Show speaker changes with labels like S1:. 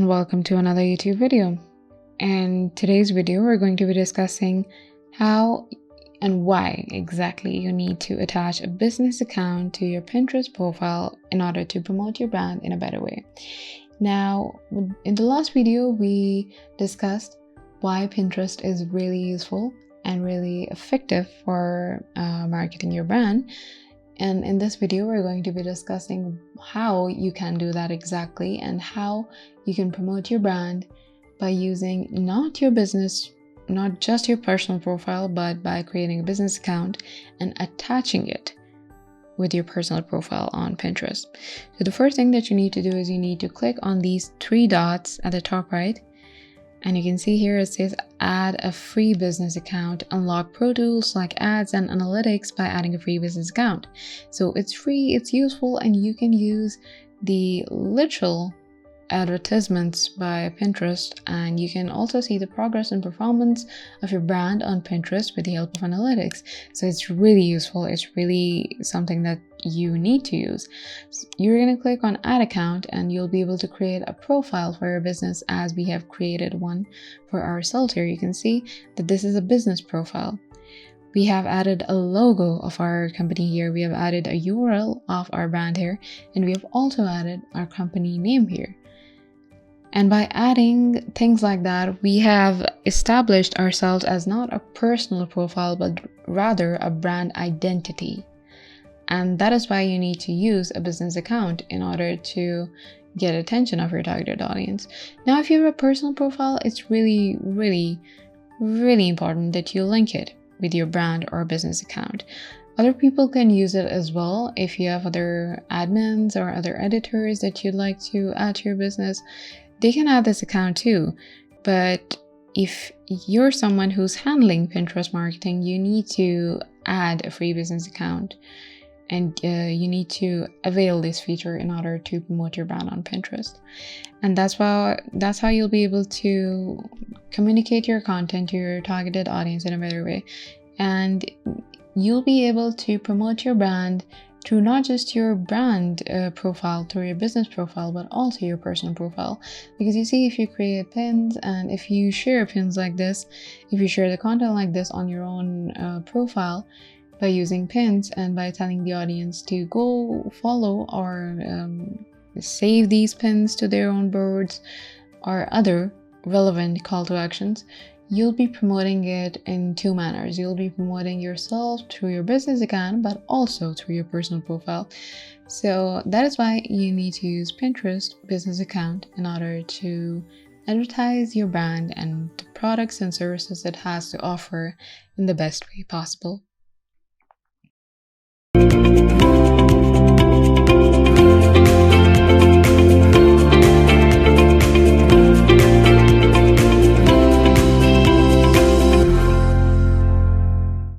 S1: and welcome to another YouTube video. In today's video, we're going to be discussing how and why exactly you need to attach a business account to your Pinterest profile in order to promote your brand in a better way. Now, in the last video, we discussed why Pinterest is really useful and really effective for marketing your brand. And in this video, we're going to be discussing how you can do that exactly and how you can promote your brand by using not just your personal profile, but by creating a business account and attaching it with your personal profile on Pinterest. So the first thing that you need to do is you need to click on these three dots at the top right. And you can see here it says add a free business account, unlock pro tools like ads and analytics by adding a free business account. So it's free, it's useful, and you can use the literal advertisements by Pinterest, and you can also see the progress and performance of your brand on Pinterest with the help of analytics. So it's really useful. It's really something that you need to use. So you're going to click on add account and you'll be able to create a profile for your business, as we have created one for ourselves. Here you can see that this is a business profile. We have added a logo of our company here. We have added a URL of our brand here, and we have also added our company name here. And by adding things like that, we have established ourselves as not a personal profile, but rather a brand identity. And that is why you need to use a business account in order to get attention of your targeted audience. Now, if you have a personal profile, it's really, really, really important that you link it with your brand or business account. Other people can use it as well. If you have other admins or other editors that you'd like to add to your business, they can add this account too. But if you're someone who's handling Pinterest marketing, you need to add a free business account, and you need to avail this feature in order to promote your brand on Pinterest. And that's how you'll be able to communicate your content to your targeted audience in a better way. And you'll be able to promote your brand through not just your brand profile, through your business profile, but also your personal profile. Because you see, if you create pins and if you share pins like this, if you share the content like this on your own profile by using pins and by telling the audience to go follow or save these pins to their own boards or other relevant call to actions, you'll be promoting it in two manners. You'll be promoting yourself through your business account, but also through your personal profile. So that is why you need to use Pinterest business account in order to advertise your brand and the products and services it has to offer in the best way possible.